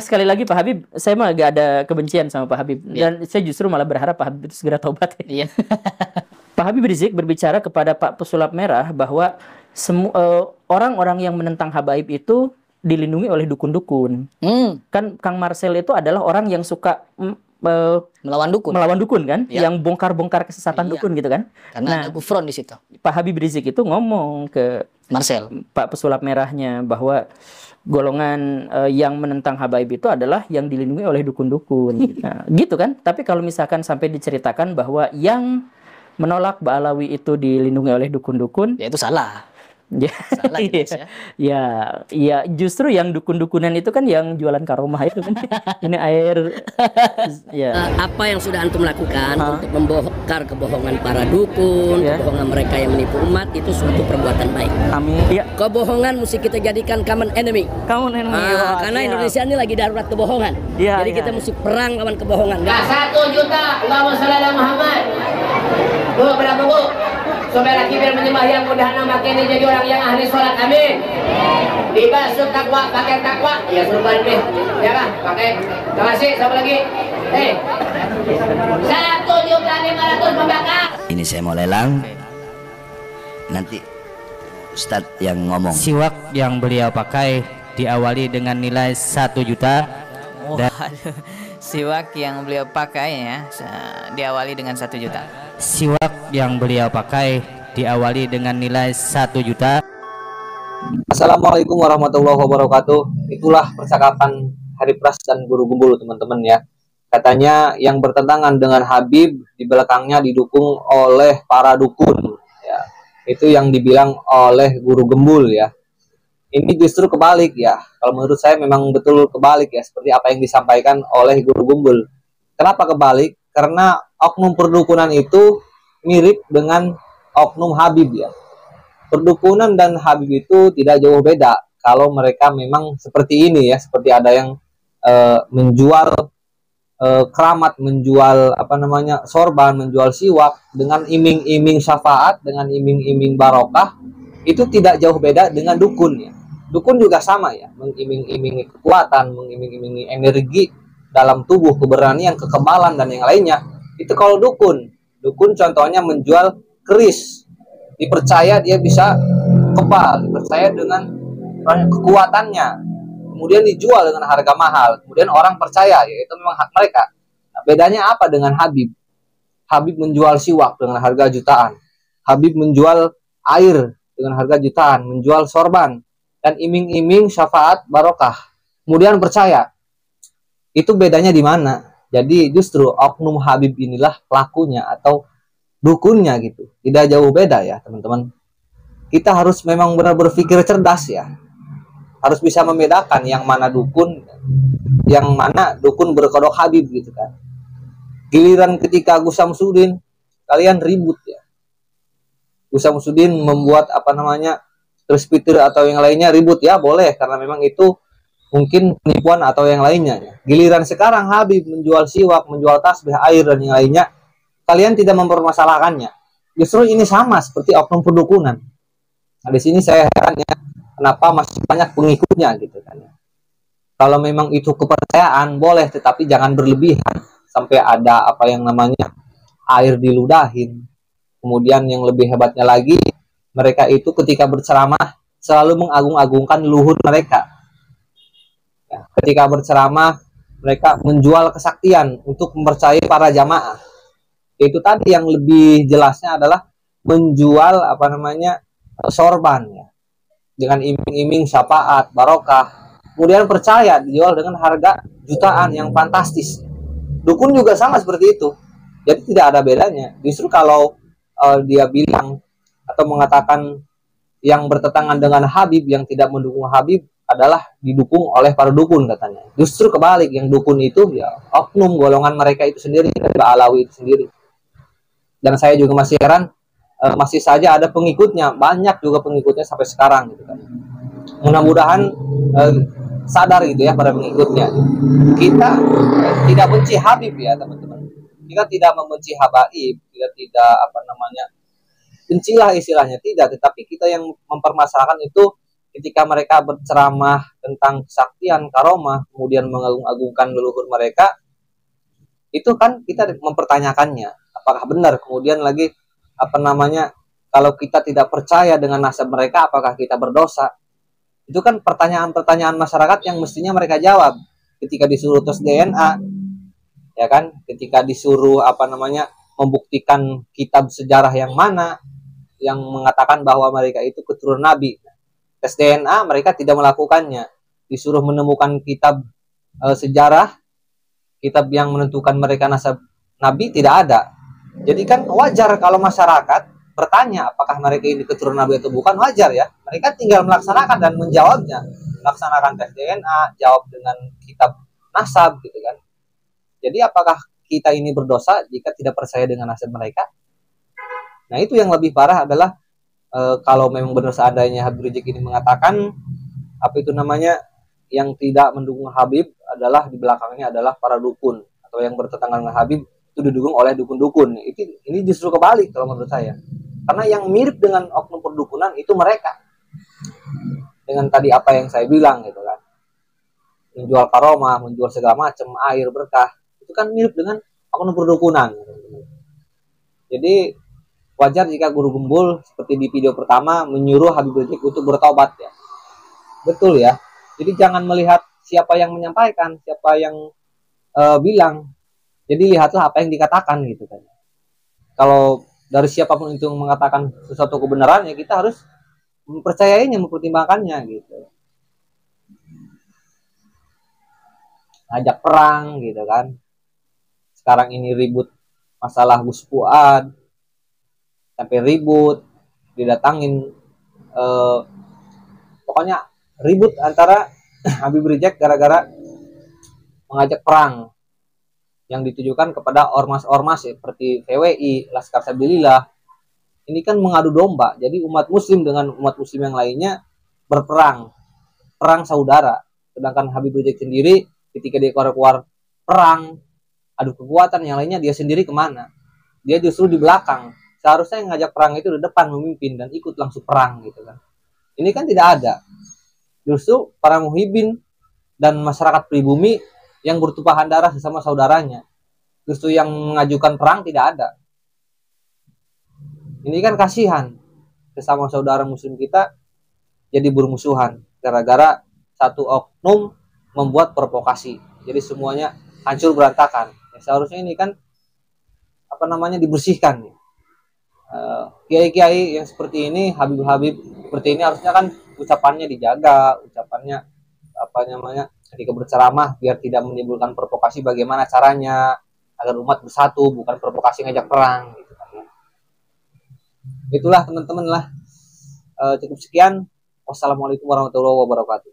Sekali lagi Pak Habib, saya mah gak ada kebencian sama Pak Habib Ya. dan saya justru malah berharap Pak Habib itu segera taubat. Iya. Pak Habib Rizik berbicara kepada Pak Pesulap Merah bahwa orang-orang yang menentang habaib itu dilindungi oleh dukun-dukun. Kan Kang Marcel itu adalah orang yang suka Melawan dukun. melawan dukun kan, Ya. yang bongkar-bongkar kesesatan Iya. dukun gitu kan. Karena ada gufron di situ. Pak Habib Rizik itu ngomong ke Marcel. Pak Pesulap Merahnya bahwa golongan yang menentang habaib itu adalah yang dilindungi oleh dukun-dukun. Nah, gitu kan. Tapi kalau misalkan sampai diceritakan bahwa yang menolak Ba'alawi itu dilindungi oleh dukun-dukun, Ya itu salah. ya, Salah jelas ya. ya justru yang dukun-dukunan itu kan yang jualan karomah itu kan. Ini air, ya. Apa yang sudah antum lakukan untuk membongkar kebohongan para dukun, kebohongan mereka yang menipu umat, itu suatu perbuatan baik. Amin. Ya. Kebohongan mesti kita jadikan common enemy. Karena Indonesia ini lagi darurat kebohongan. Jadi kita mesti perang lawan kebohongan. 1 juta, Allahumma sholli ala Muhammad. Bu, berapa bu? Supaya laki biar menyembah yang mudah nama ini jadi orang yang ahli sholat, amin. Dibasuh takwa, pakai takwa, ya surban deh, ya kah? Pakai. Terima kasih, siapa lagi? 1.500.000 membakar. Ini saya mau lelang. Nanti Ustadz yang ngomong. Siwak yang beliau pakai diawali dengan nilai 1 juta. Siwak yang beliau pakai ya diawali dengan 1 juta. Siwak yang beliau pakai diawali dengan nilai 1 juta. Assalamualaikum warahmatullahi wabarakatuh. Itulah percakapan Hari Pras dan Guru Gumbul, teman-teman ya. Katanya yang bertentangan dengan Habib di belakangnya didukung oleh para dukun ya. Itu yang dibilang oleh Guru Gembul ya. Ini justru kebalik ya. Kalau menurut saya memang betul kebalik ya, seperti apa yang disampaikan oleh Guru Gumbul. Kenapa kebalik? Karena oknum perdukunan itu mirip dengan oknum Habib ya. Perdukunan dan Habib itu tidak jauh beda. Kalau mereka memang seperti ini ya, seperti ada yang menjual keramat, menjual sorban, menjual siwak dengan iming-iming syafaat, dengan iming-iming barokah, itu tidak jauh beda dengan dukun ya. Dukun juga sama ya, mengiming-imingi kekuatan, mengiming-imingi energi dalam tubuh, keberanian, kekebalan dan yang lainnya. Itu kalau dukun contohnya menjual keris, dipercaya dia bisa kebal, dipercaya dengan kekuatannya, kemudian dijual dengan harga mahal, kemudian orang percaya, ya itu memang hak mereka. Nah, bedanya apa dengan Habib? Habib menjual siwak dengan harga jutaan, Habib menjual air dengan harga jutaan, menjual sorban dan iming-iming syafaat barokah, kemudian percaya. Itu bedanya di mana? Jadi justru oknum Habib inilah pelakunya atau dukunnya gitu. Tidak jauh beda ya teman-teman. Kita harus memang benar berpikir cerdas ya. Harus bisa membedakan yang mana dukun, yang mana dukun berkodok Habib gitu kan. Giliran ketika Gus Samsudin, kalian ribut ya. Gus Samsudin membuat Twitter atau yang lainnya ribut ya, boleh karena memang itu mungkin penipuan atau yang lainnya. Giliran sekarang Habib menjual siwak, menjual tasbih, air dan yang lainnya, kalian tidak mempermasalahkannya. Justru ini sama seperti oknum perdukunan. Nah, di sini saya heran ya, kenapa masih banyak pengikutnya gitu kan ya. Kalau memang itu kepercayaan boleh, tetapi jangan berlebihan sampai ada air diludahin. Kemudian yang lebih hebatnya lagi, mereka itu ketika berceramah selalu mengagung-agungkan luhur mereka. Ya, ketika berceramah mereka menjual kesaktian untuk mempercayai para jamaah. Itu tadi yang lebih jelasnya adalah menjual sorban ya, dengan iming-iming syafaat barokah, kemudian percaya dijual dengan harga jutaan yang fantastis. Dukun juga sama seperti itu, jadi tidak ada bedanya. Justru kalau dia bilang atau mengatakan yang bertentangan dengan Habib, yang tidak mendukung Habib adalah didukung oleh para dukun katanya. Justru kebalik, yang dukun itu ya oknum golongan mereka itu sendiri, dari Ba'alawi itu sendiri. Dan saya juga masih heran, masih saja ada pengikutnya, banyak juga pengikutnya sampai sekarang gitu kan. Mudah-mudahan sadar gitu ya para pengikutnya. Kita tidak benci Habib ya teman-teman. Kita tidak membenci habaib, kita tidak bencilah istilahnya, tidak, tetapi kita yang mempermasalahkan itu ketika mereka berceramah tentang kesaktian, karomah, kemudian mengagung-agungkan leluhur mereka, itu kan kita mempertanyakannya, apakah benar? Kemudian lagi kalau kita tidak percaya dengan nasab mereka, apakah kita berdosa? Itu kan pertanyaan-pertanyaan masyarakat yang mestinya mereka jawab ketika disuruh tes DNA, ya kan? Ketika disuruh membuktikan kitab sejarah yang mana yang mengatakan bahwa mereka itu keturunan Nabi. Tes DNA mereka tidak melakukannya. Disuruh menemukan kitab sejarah, kitab yang menentukan mereka nasab Nabi, tidak ada. Jadi kan wajar kalau masyarakat bertanya apakah mereka ini keturunan Nabi atau bukan, wajar ya. Mereka tinggal melaksanakan dan menjawabnya. Melaksanakan tes DNA, jawab dengan kitab nasab gitu kan. Jadi apakah kita ini berdosa jika tidak percaya dengan nasab mereka? Nah, itu yang lebih parah adalah kalau memang benar seandainya Habib Rizik ini mengatakan yang tidak mendukung Habib adalah di belakangnya adalah para dukun atau yang bertetangga dengan Habib itu didukung oleh dukun-dukun. Ini justru kebalik kalau menurut saya. Karena yang mirip dengan oknum perdukunan itu mereka. Dengan tadi apa yang saya bilang gitu kan. Menjual karomah, menjual segala macam, air berkah, itu kan mirip dengan oknum perdukunan. Jadi wajar jika Guru Gembul seperti di video pertama menyuruh Habib Rizik untuk bertobat ya. Betul ya. Jadi jangan melihat siapa yang menyampaikan, siapa yang bilang. Jadi lihatlah apa yang dikatakan gitu kan. Kalau dari siapapun itu mengatakan sesuatu kebenaran, ya kita harus mempercayainya, mempertimbangkannya gitu. Ngajak perang gitu kan. Sekarang ini ribut masalah Gus Fuad, sampai ribut, didatangin, pokoknya ribut antara Habib Rizik gara-gara mengajak perang yang ditujukan kepada ormas-ormas seperti VWI, Laskar Sabilillah. Ini kan mengadu domba. Jadi umat muslim dengan umat muslim yang lainnya berperang, perang saudara. Sedangkan Habib Rizik sendiri ketika dia keluar perang, adu kekuatan, yang lainnya dia sendiri kemana? Dia justru di belakang. Seharusnya yang ngajak perang itu di depan memimpin dan ikut langsung perang gitu kan. Ini kan tidak ada. Justru para muhibin dan masyarakat pribumi yang bertumpahan darah sesama saudaranya. Justru yang mengajukan perang tidak ada. Ini kan kasihan. Sesama saudara muslim kita jadi bermusuhan gara-gara satu oknum membuat provokasi. Jadi semuanya hancur berantakan. Ya, seharusnya ini kan dibersihkan. Kiai-kiai yang seperti ini, Habib-Habib seperti ini harusnya kan ucapannya dijaga, ucapannya ketika berceramah biar tidak menimbulkan provokasi, bagaimana caranya agar umat bersatu, bukan provokasi ngajak perang gitu kan. Itulah teman-teman lah. Cukup sekian. Wassalamualaikum warahmatullahi wabarakatuh.